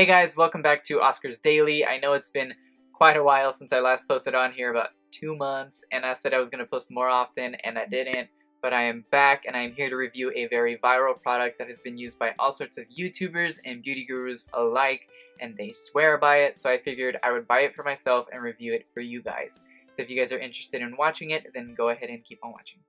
Hey guys, welcome back to Oscar's Daily. I know it's been quite a while since I last posted on here, about 2 months, and I said I was going to post more often, and I didn't. But I am back, and I am here to review a very viral product that has been used by all sorts of YouTubers and beauty gurus alike, and they swear by it, so I figured I would buy it for myself and review it for you guys. So if you guys are interested in watching it, then go ahead and keep on watching.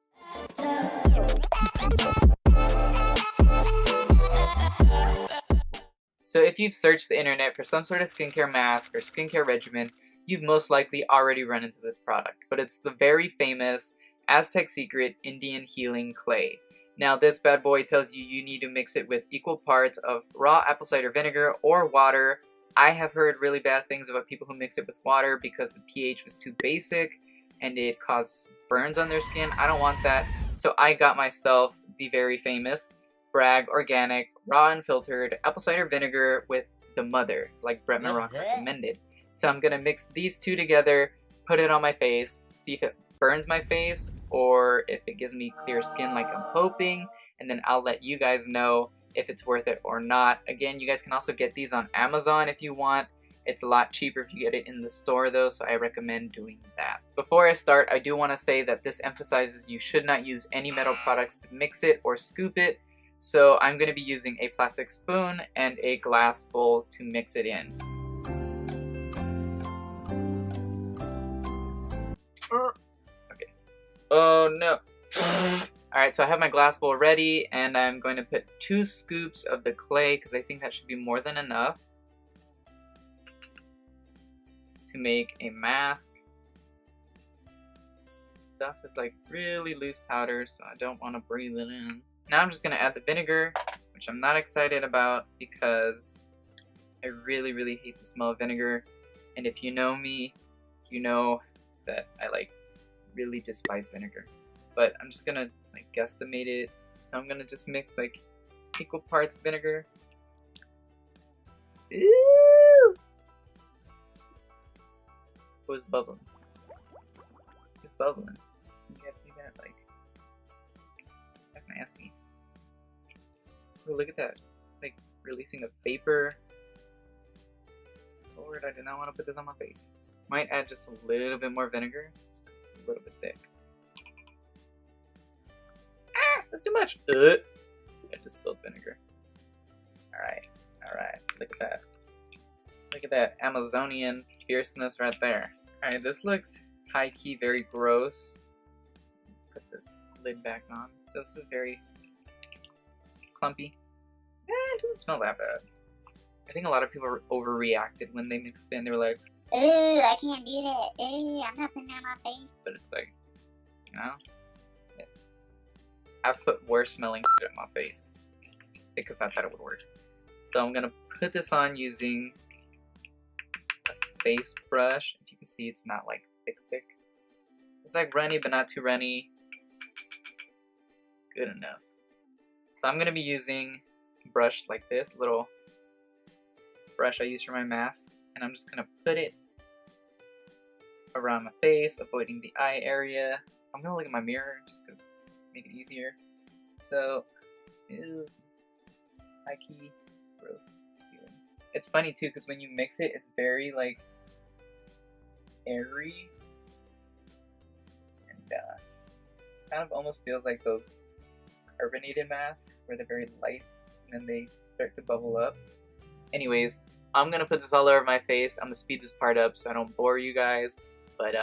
So if you've searched the internet for some sort of skincare mask or skincare regimen, you've most likely already run into this product, but it's the very famous Aztec Secret Indian Healing Clay. Now this bad boy tells you need to mix it with equal parts of raw apple cider vinegar or water. I have heard really bad things about people who mix it with water because the pH was too basic and it caused burns on their skin. I don't want that, so I got myself the very famous Bragg organic, raw unfiltered apple cider vinegar with the mother, like Brett Rock recommended. So I'm gonna mix these two together, put it on my face, see if it burns my face or if it gives me clear skin like I'm hoping, and then I'll let you guys know if it's worth it or not. Again, you guys can also get these on Amazon if you want. It's a lot cheaper if you get it in the store though, so I recommend doing that. Before I start, I do want to say that this emphasizes you should not use any metal products to mix it or scoop it. So I'm going to be using a plastic spoon and a glass bowl to mix it in. Okay. Oh no. Alright, so I have my glass bowl ready and I'm going to put 2 scoops of the clay because I think that should be more than enough to make a mask. Stuff is like really loose powder, so I don't want to breathe it in. Now I'm just going to add the vinegar, which I'm not excited about because I really hate the smell of vinegar. And if you know me, you know that I really despise vinegar. But I'm just going to guesstimate it. So I'm going to just mix equal parts vinegar. Ew! It was bubbling. It's bubbling. You guys see that? That's nasty. Oh, look at that. It's releasing a vapor. Lord, I did not want to put this on my face. Might add just a little bit more vinegar. It's a little bit thick. Ah! That's too much! I just spilled vinegar. Alright. Look at that. Look at that Amazonian fierceness right there. Alright, this looks high-key very gross. Put this lid back on. So this is very clumpy. It doesn't smell that bad. I think a lot of people overreacted when they mixed in. They were like, "Ooh, I can't do that. Ooh, I'm not putting that on my face." But it's you know, I've put worse smelling shit on my face because I thought it would work. So I'm gonna put this on using a face brush. If you can see, it's not thick. It's runny, but not too runny. Good enough. So I'm gonna be using a brush like this, little brush I use for my masks, and I'm just gonna put it around my face, avoiding the eye area. I'm gonna look at my mirror just to make it easier. So, ew, this is high-key gross feeling. It's funny too, because when you mix it, it's very airy, and kind of almost feels like those carbonated masks where they're very light and then they start to bubble up. Anyways, I'm gonna put this all over my face. I'm gonna speed this part up so I don't bore you guys, but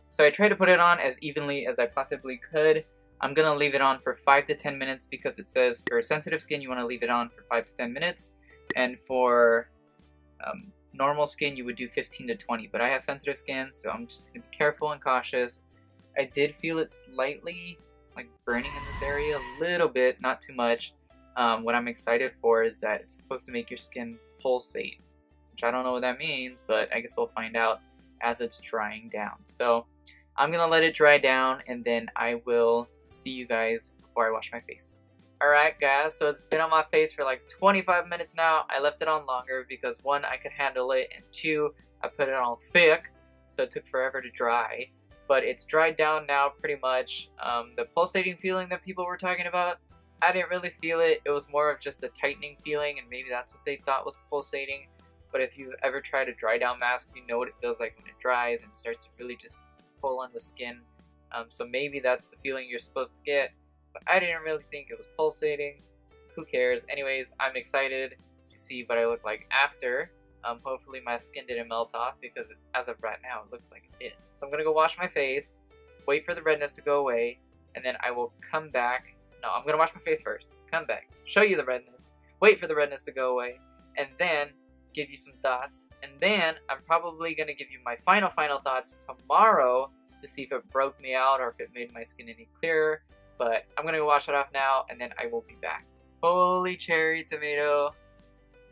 so I tried to put it on as evenly as I possibly could. I'm gonna leave it on for 5 to 10 minutes because it says for sensitive skin you want to leave it on for 5 to 10 minutes, and for normal skin you would do 15 to 20, but I have sensitive skin, so I'm just gonna be careful and cautious. I did feel it slightly burning in this area a little bit, not too much. What I'm excited for is that it's supposed to make your skin pulsate, which I don't know what that means, but I guess we'll find out as it's drying down. So I'm gonna let it dry down and then I will see you guys before I wash my face. Alright guys, so it's been on my face for 25 minutes now. I left it on longer because 1, I could handle it, and 2, I put it on thick, so it took forever to dry. but it's dried down now pretty much. The pulsating feeling that people were talking about, I didn't really feel it. It was more of just a tightening feeling, and maybe that's what they thought was pulsating. But if you ever tried a dry down mask, you know what it feels like when it dries and starts to really just pull on the skin. So maybe that's the feeling you're supposed to get, but I didn't really think it was pulsating. Who cares? Anyways, I'm excited to see what I look like after. Hopefully my skin didn't melt off, because as of right now, it looks like it did. So I'm gonna go wash my face, wait for the redness to go away, and then I will come back. No, I'm gonna wash my face first, come back, show you the redness, wait for the redness to go away, and then give you some thoughts. And then I'm probably gonna give you my final thoughts tomorrow to see if it broke me out or if it made my skin any clearer. But I'm gonna go wash it off now, and then I will be back. Holy cherry tomato.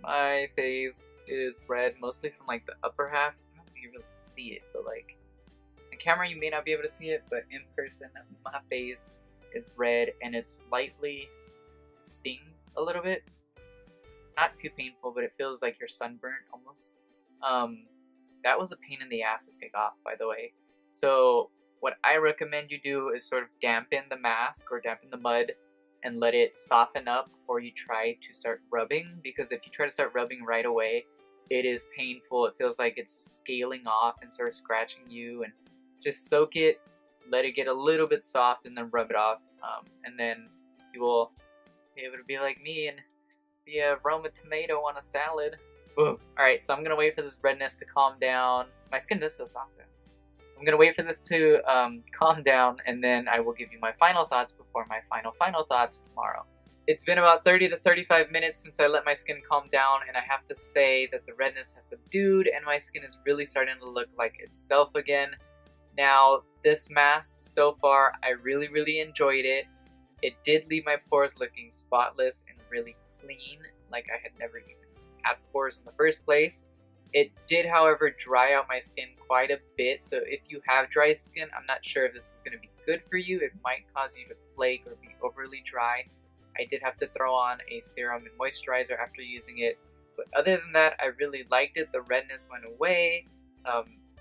My face is red, mostly from like the upper half. I don't know if you really see it, but like on camera you may not be able to see it, but in person my face is red and it slightly stings a little bit. Not too painful, but it feels like you're sunburnt almost. That was a pain in the ass to take off, by the way. So what I recommend you do is sort of dampen the mask or dampen the mud and let it soften up before you try to start rubbing, because if you try to start rubbing right away, it is painful. It feels like it's scaling off and sort of scratching you. And just soak it, let it get a little bit soft, and then rub it off. And then you will be able to be like me and be a Roma tomato on a salad. Boom. Alright, so I'm gonna wait for this redness to calm down. My skin does feel soft though. I'm gonna wait for this to calm down, and then I will give you my final thoughts before my final thoughts tomorrow. It's been about 30 to 35 minutes since I let my skin calm down, and I have to say that the redness has subdued and my skin is really starting to look like itself again. Now, this mask so far, I really enjoyed it. It did leave my pores looking spotless and really clean, like I had never even had pores in the first place. It did, however, dry out my skin quite a bit, so if you have dry skin, I'm not sure if this is going to be good for you. It might cause you to flake or be overly dry. I did have to throw on a serum and moisturizer after using it, but other than that, I really liked it. The redness went away.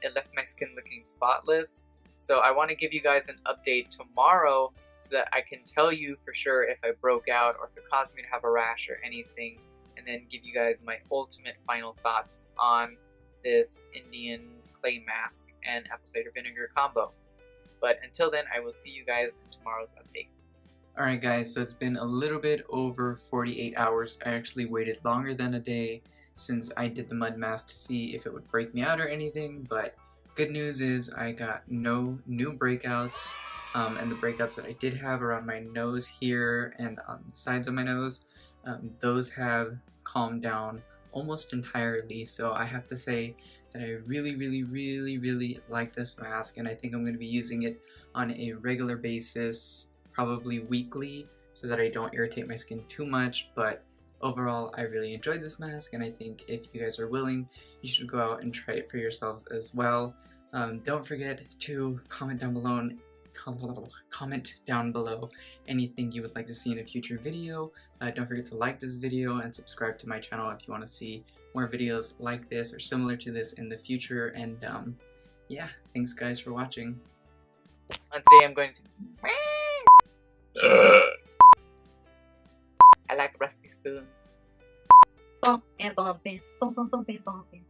It left my skin looking spotless. So I want to give you guys an update tomorrow so that I can tell you for sure if I broke out or if it caused me to have a rash or anything, and then give you guys my ultimate final thoughts on this Indian clay mask and apple cider vinegar combo. But until then, I will see you guys in tomorrow's update. Alright guys, so it's been a little bit over 48 hours. I actually waited longer than a day since I did the mud mask to see if it would break me out or anything, but good news is I got no new breakouts, and the breakouts that I did have around my nose here and on the sides of my nose, those have calmed down almost entirely. So I have to say that I really like this mask, and I think I'm going to be using it on a regular basis, probably weekly, so that I don't irritate my skin too much. But overall, I really enjoyed this mask, and I think if you guys are willing, you should go out and try it for yourselves as well. Don't forget to comment down below anything you would like to see in a future video. Don't forget to like this video and subscribe to my channel if you want to see more videos like this or similar to this in the future. And yeah, thanks guys for watching. And today I'm going to I like rusty spoons. Bump and bumpin', bump, bump, bumpin', bumpin'.